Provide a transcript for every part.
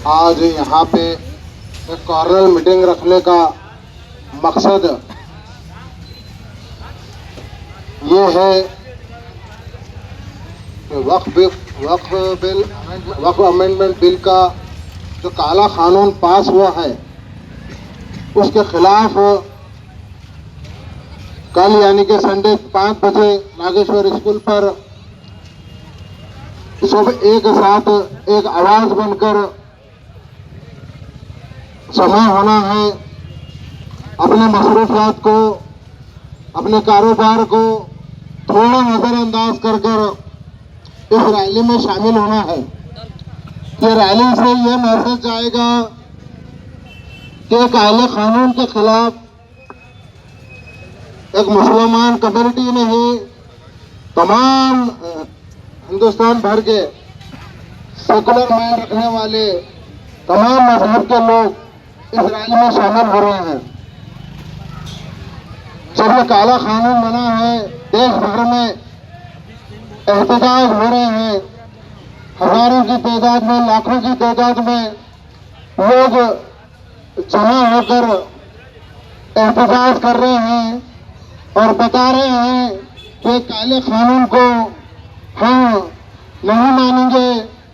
आज यहाँ पे एक कॉर्नर मीटिंग रखने का मकसद ये है कि वक्फ अमेंडमेंट बिल का जो काला कानून पास हुआ है उसके खिलाफ कल यानी कि संडे 5 बजे नागेश्वर स्कूल पर सब एक साथ एक आवाज बनकर जमा होना है। अपने मसरूफियात को, अपने कारोबार को थोड़ा नजरअंदाज कर कर इस रैली में शामिल होना है। कि रैली से यह मैसेज जाएगा कि काले कानून के खिलाफ एक मुसलमान कम्युनिटी ने ही तमाम हिंदुस्तान भर के सेकुलर माइंड रखने वाले तमाम मजहब के लोग इस रैली में शामिल हो रहे हैं। जब ये काला कानून बना है, देश भर में एहतजाज हो रहे हैं, हजारों की तादाद में, लाखों की तादाद में लोग जमा होकर एहतजाज कर रहे हैं और बता रहे हैं कि काले कानून को हम नहीं मानेंगे,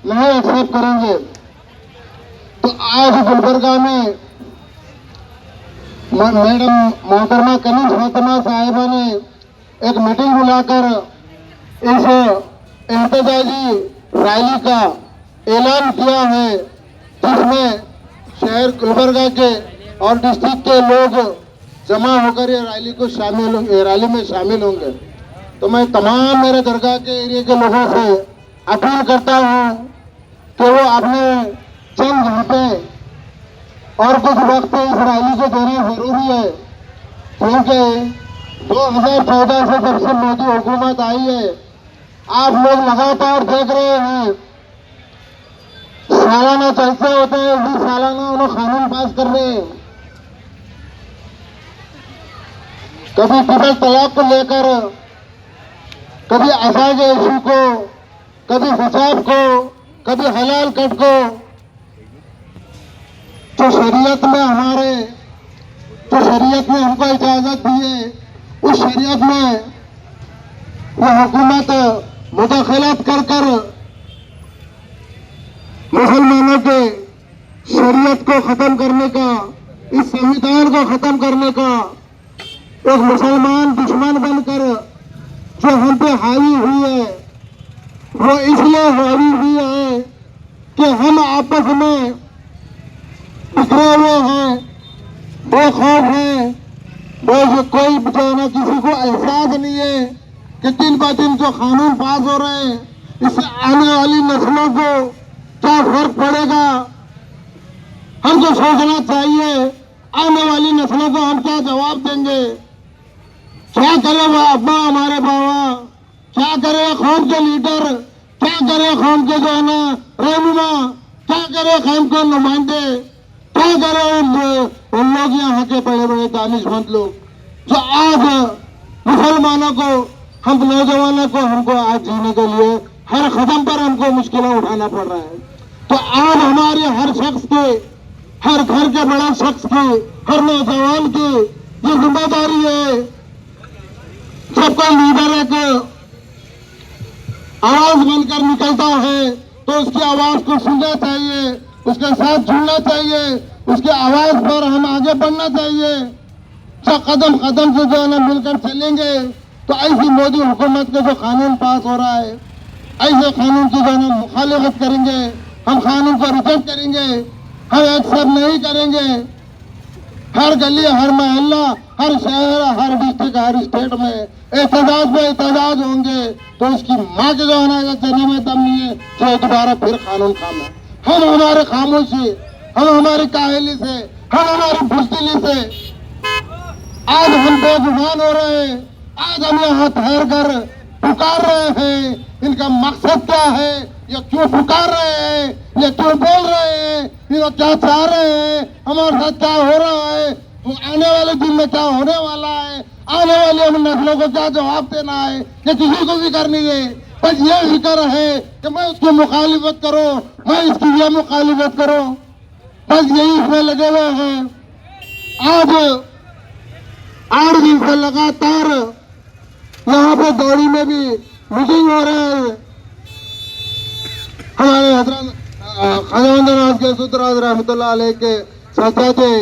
नहीं एक्सेप्ट करेंगे। तो आज गुलबर्गा में मैडम मोहतरमा कनीज फातिमा साहिबा ने एक मीटिंग बुलाकर इस एहतजाजी रैली का ऐलान किया है, जिसमें शहर गुलबर्गा के और डिस्ट्रिक्ट के लोग जमा होकर ये रैली में शामिल होंगे। तो मैं तमाम मेरे दरगाह के एरिया के लोगों से अपील करता हूँ कि वो अपने चंद घंटे और कुछ वक्त इस रैली को देना जरूरी है, क्योंकि 2014 से जब से मोदी हुकूमत आई है, आप लोग लगातार देख रहे हैं सालाना चलते होते हैं, इसी सालाना उन्हें कानून पास कर रहे हैं। कभी ट्रिपल तलाक को लेकर, कभी असाज इशू को, कभी हिजाब को, कभी हलाल कट को। जो शरीयत में हमको इजाजत दी है, उस शरीयत में वो हुकूमत मुदाखलत कर कर मुसलमानों के शरीयत को खत्म करने का, इस संविधान को खत्म करने का एक मुसलमान दुश्मन बनकर जो हम पे हावी हुई है, वो इसलिए हावी हुई है कि हम आपस में बिखरे हुए हैं, बेखौफ हैं, कोई बेचारा किसी को एहसास नहीं है कि दिन ब दिन जो कानून पास हो रहे हैं, इससे आने वाली नस्लों को क्या फर्क पड़ेगा। हमको सोचना चाहिए आने वाली नस्लों को हम क्या जवाब देंगे। क्या करे वो अब्बा हमारे बाबा, क्या करे कौम के लीडर, क्या करे कौम के जो है ना रहनुमा, क्या करे कौम के नुमाइंदे, क्या करे उन लोग यहाँ के बड़े बड़े दानिशमंद लोग जो आज मुसलमानों को, हम नौजवानों को, हमको आज जीने के लिए हर कदम पर हमको मुश्किलें उठाना पड़ रहा है। तो आज हमारे हर शख्स के, हर घर के बड़ा शख्स की, हर नौजवान की ये जिम्मेदारी है, सबका लीडर एक आवाज बनकर निकलता है तो उसकी आवाज को सुनना चाहिए, उसके साथ जुड़ना चाहिए, उसके आवाज पर हम आगे बढ़ना चाहिए। सब कदम कदम से जो है ना मिलकर चलेंगे तो ऐसी मोदी हुकूमत के जो कानून पास हो रहा है, ऐसे कानून की जो है ना मुखालिफत करेंगे, हम कानून को रिजेक्ट करेंगे, हम एक्सेप्ट नहीं करेंगे। हर गली, हर मोहल्ला, हर शहर, हर डिस्ट्रिक्ट, हर स्टेट में एहतजाज होंगे तो उसकी माँ के जो है ना जने में दम नहीं है जो दोबारा फिर कानून खाना। हम हमारे खामोशी, हम हमारी काहली से, हम हमारी बुज़दिली से आज हम बेजुबान हो रहे हैं। आज हम यहाँ ठहर कर पुकार रहे हैं, इनका मकसद क्या है, ये क्यों पुकार रहे हैं, ये क्यों बोल रहे हैं, ये क्या चाह रहे हैं, हमारे साथ क्या हो रहा है, वो आने वाले दिन में क्या होने वाला है, आने वाली हम नस्लों को क्या जवाब देना है, ये किसी को भी करनी है। बस ये फिक्र है कि मैं उसकी मुखालिफत करूं, मैं इसकी ये मुखालिफत करूं। बस यही इसमें लगे हुए हैं। आज 8 दिन से लगातार यहाँ पे दौड़ी में भी मीटिंग हो रहे हैं। हमारे हजरत खजानदान के सुतराज रहमतुल्लाह अलैह के साथी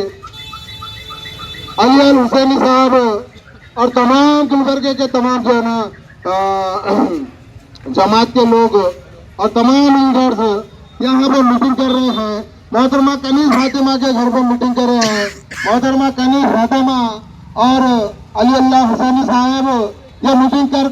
अली अल हुसैनी साहब और तमाम गुलबर्गे के तमाम जो है ना जमात के लोग और तमाम लीडर्स यहाँ पर मीटिंग कर रहे हैं। मोहतरमा कनीज फातिमा के घर पर मीटिंग कर रहे हैं। मोहतरमा कनीज फातिमा और अली अल्लाह हुसैनी साहब ये मीटिंग कर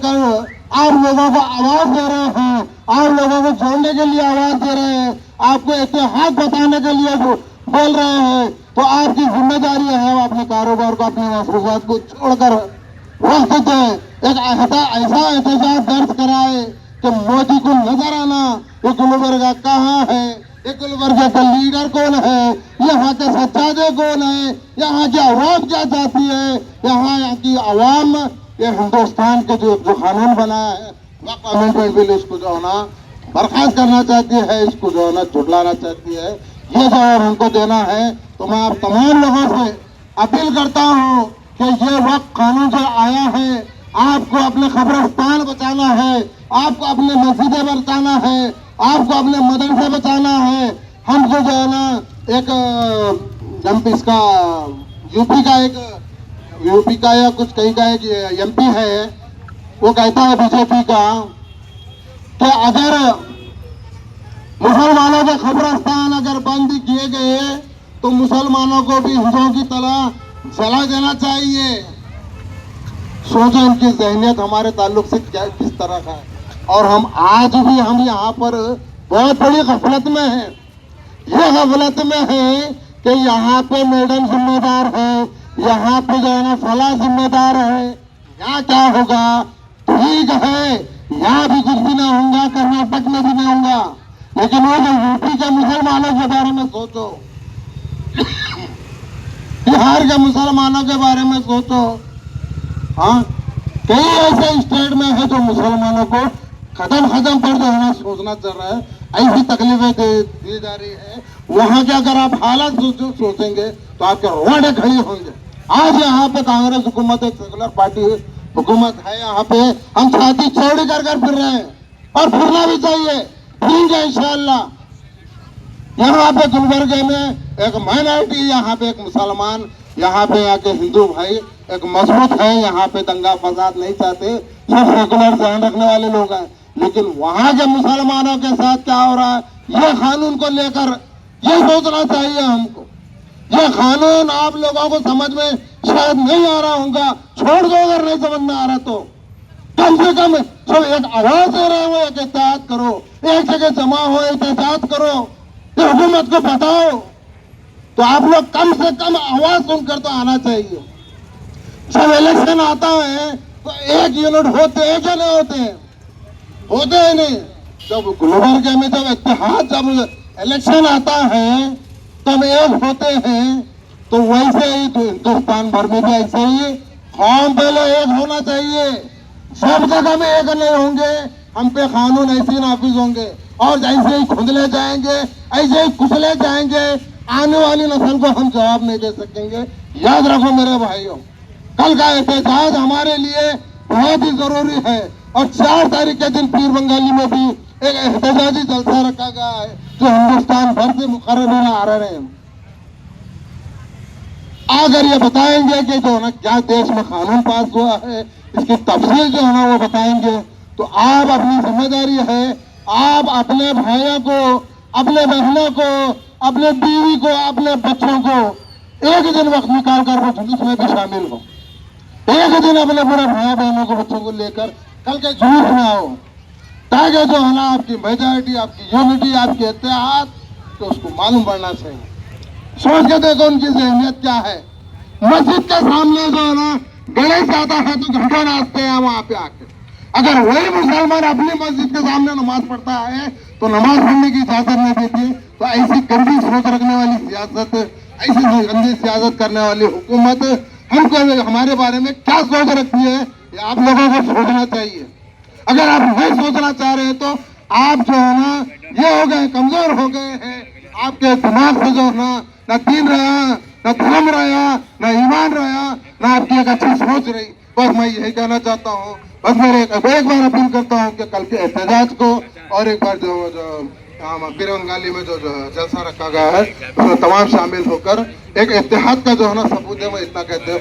आप लोगों को आवाज दे रहे हैं, आप लोगों को जोड़ने के लिए आवाज दे रहे हैं, आपको इतिहास बताने के लिए बोल रहे हैं। तो आपकी जिम्मेदारी है अपने कारोबार को, अपने मसरूफात को छोड़कर वक्त दें, एक ऐसा एहतजाज दर्ज कराए कि मोदी को नजर आना ये गुलबर्गा कहाँ है, ये गुलबर्गा का लीडर कौन है, यहाँ के सच्चादे कौन है, यहाँ की आवाम क्या चाहती है, यहाँ की आवाम ये हिंदुस्तान के जो कानून बनाया है वक्फ अमेंडमेंट बिल इसको जो है ना बर्खास्त करना चाहती है, इसको जो है ना झुटलाना चाहती है। ये जवाब हमको देना है। तो मैं आप तमाम लोगों से अपील करता हूँ कि ये वक्त कानून जो आया है, आपको अपने कब्रिस्तान बचाना है, आपको अपने मस्जिदें बचाना है, आपको अपने मदरसे बचाना है। हमको जो है ना एक इसका यूपी का या कुछ कहीं का एक एमपी है, वो कहता है बीजेपी का कि अगर मुसलमानों के कब्रिस्तान अगर बंद किए गए तो मुसलमानों को भी हिंदुओं की तरह जला देना चाहिए। सोचो इनकी जहनियत हमारे ताल्लुक से क्या किस तरह का है। और हम आज भी हम यहाँ पर बहुत बड़ी गफलत में हैं। ये गफलत में है कि यहाँ पे मैडम जिम्मेदार है, यहाँ पे जो है ना फला जिम्मेदार है। यहाँ क्या होगा? ठीक है, यहाँ भी कुछ भी ना होगा, कर्नाटक में भी ना होगा, लेकिन वो जो यूपी के मुसलमानों के बारे में सोचो, बिहार के मुसलमानों के बारे में सोचो। हाँ, कई ऐसे स्टेट में है जो मुसलमानों को खत्म पर जो है ना सोचना चल रहा है, ऐसी तकलीफें दी जा रही है। वहां के अगर आप हालात सोचेंगे तो आपके रोंगटे खड़ी होंगे। आज यहाँ पे कांग्रेस हुकूमत है, सेकुलर पार्टी हुकूमत है, यहाँ पे हम छाती चौड़ी कर फिर रहे हैं और फिरना भी चाहिए, फिरेंगे इंशाअल्लाह। यहाँ पे गुलबर्गे में एक माइनॉरिटी, यहाँ पे एक मुसलमान, यहाँ पे आके हिंदू भाई एक मजबूत है, यहाँ पे दंगा फसाद नहीं चाहते, सब सेकुलर ध्यान रखने वाले लोग हैं। लेकिन वहाँ के मुसलमानों के साथ क्या हो रहा है, ये कानून को लेकर ये सोचना चाहिए हमको। ये कानून आप लोगों को समझ में शायद नहीं आ रहा होगा, छोड़ दो अगर नहीं समझ में आ रहा तो कम से कम सब एक आवाज दे रहे हो, एक एहतियात करो, एक जगह जमा हो, एहतियात करो, हुकूमत को बताओ। तो आप लोग कम से कम आवाज सुनकर तो आना चाहिए। जब इलेक्शन आता है तो एक यूनिट होते हैं क्या नहीं होते हैं नहीं। जब गुलबर्गा में जब इत्तेहाद, जब इलेक्शन आता है तब एक होते हैं, तो वैसे ही तो हिंदुस्तान भर में भी ऐसे ही कौम पहले एक होना चाहिए। सब जगह में एक नहीं होंगे, हम पे कानून ऐसे ही नाफिज होंगे और ऐसे ही खुदले जाएंगे, ऐसे ही कुचले जाएंगे। आने वाली नस्ल को हम जवाब नहीं दे सकेंगे। याद रखो मेरे भाइयों, कल का एहतजाज हमारे लिए बहुत ही जरूरी है। और 4 तारीख के दिन पीर बंगाली में भी एक एहतजाजी जलसा रखा गया है जो हिंदुस्तान भर से मुकर्रर आ रहे हैं। अगर ये बताएंगे कि जो है ना क्या देश में कानून पास हुआ है, इसकी तफसील जो है ना वो बताएंगे, तो आप अपनी जिम्मेदारी है, आप अपने भाइयों को, अपने बहनों को, अपने बीवी को, अपने बच्चों को एक दिन वक्त निकाल कर वो जुलूस में भी शामिल हो। एक दिन अपने पूरे भाई बहनों को, बच्चों को लेकर कल के जुलूस में आओ, ताकि जो है ना आपकी मेजॉरिटी, आपकी यूनिटी, आपकी इत्तेहाद, तो उसको मालूम पड़ना चाहिए। सोच के देखो उनकी जहनियत क्या है। मस्जिद के सामने जो है ना गणेश आता है तो घंटा नाचते हैं वहां पे आके। अगर वही मुसलमान अपनी मस्जिद के सामने नमाज पढ़ता है तो नमाज पढ़ने की इजाजत नहीं देती। तो ऐसी गंदी सोच रखने वाली सियासत, ऐसी गंदी सियासत करने वाली हुकूमत हमको हमारे बारे में क्या सोच रखती है, ये आप लोगों को सोचना चाहिए। अगर आप नहीं सोचना चाह रहे तो आप जो है ना ये हो गए, कमजोर हो गए हैं, आपके दिमाग से जो है ना दीन रहा, ना धर्म रहा, ना ईमान रहा, ना आपकी एक अच्छी सोच रही। बस मैं यही कहना चाहता हूँ। बस मेरे एक बार अपील करता हूँ कि कल के एहतजाज को और एक बार जो बिरंगाली में जो जलसा रखा गया है उसमें तमाम शामिल होकर एक इत्तेहाद का जो है ना सबूत है, वो इतना कहते हैं।